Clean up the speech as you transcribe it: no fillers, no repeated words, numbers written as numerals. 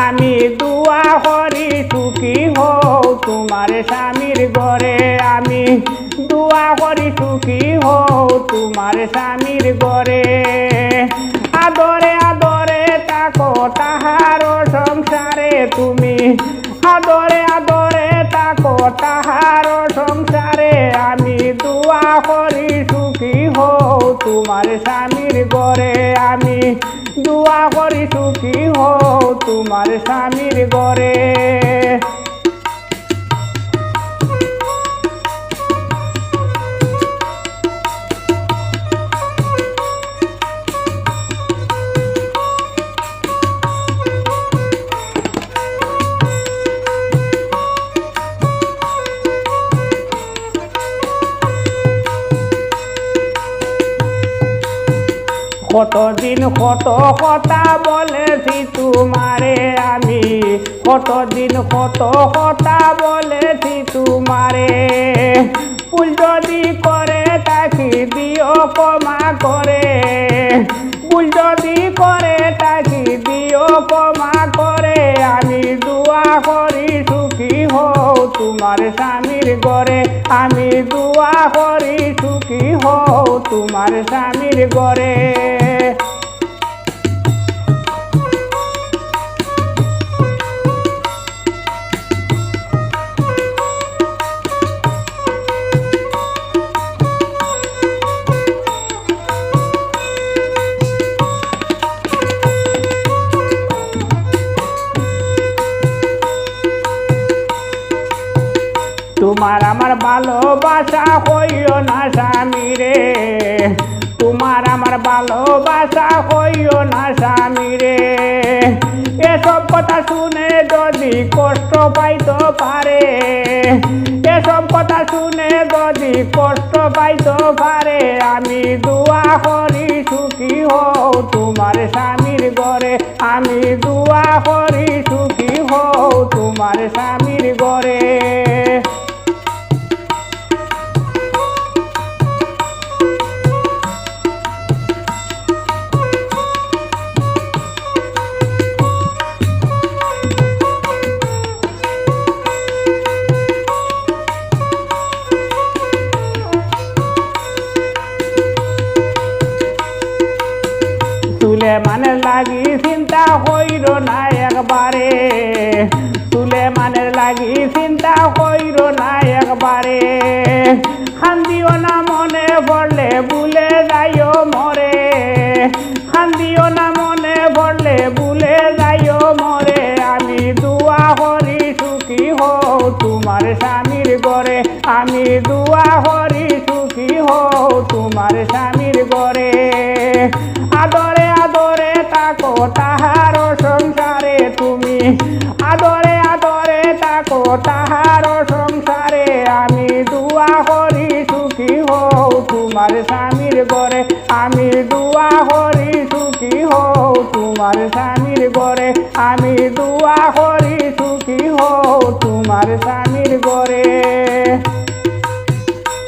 আমি দুয়া করি সুখী হও তোমার স্বামীর ঘরে। আমি দুয়া করি সুখী হও তোমার স্বামীর ঘরে। আদরে আদরে থাকো তাহার সংসারে তুমি, আদরে আদরে থাকো তাহার সংসারে। আমি দুয়া করি সুখী হও তোমার স্বামীর ঘরে। আমি দুয়া করি সুখী হও তোমার স্বামীর ঘরে। কতদিন কত কথা বলেছি তোমারে আমি, কতদিন কত কথা বলেছি তোমারে। ভুল যদি করে থাকি দিও ক্ষমা করে, ভুল যদি করে থাকি দিও ক্ষমা করে। আমি দুয়া করি সুখী হও তোমার স্বামীর ঘরে। আমি দুয়া করি সুখী হও তোমার স্বামীর ঘরে। তোমার আমার ভালোবাসা হইও না স্বামী রে, তোমার আমার ভালোবাসা হইও না স্বামী রে। এসব কথা শুনে যদি কষ্ট পাইতে পারে, এসব কথা শুনে যদি কষ্ট পাইতে পারে। আমি দুয়া করি সুখী হও তোমার স্বামীর ঘরে। আমি দুয়া করি সুখী হও তোমার স্বামীর ঘরে। সুলেমানের লাগি চিন্তা কইর না একবারে, সুলেমানের লাগি চিন্তা কইর না একবারে।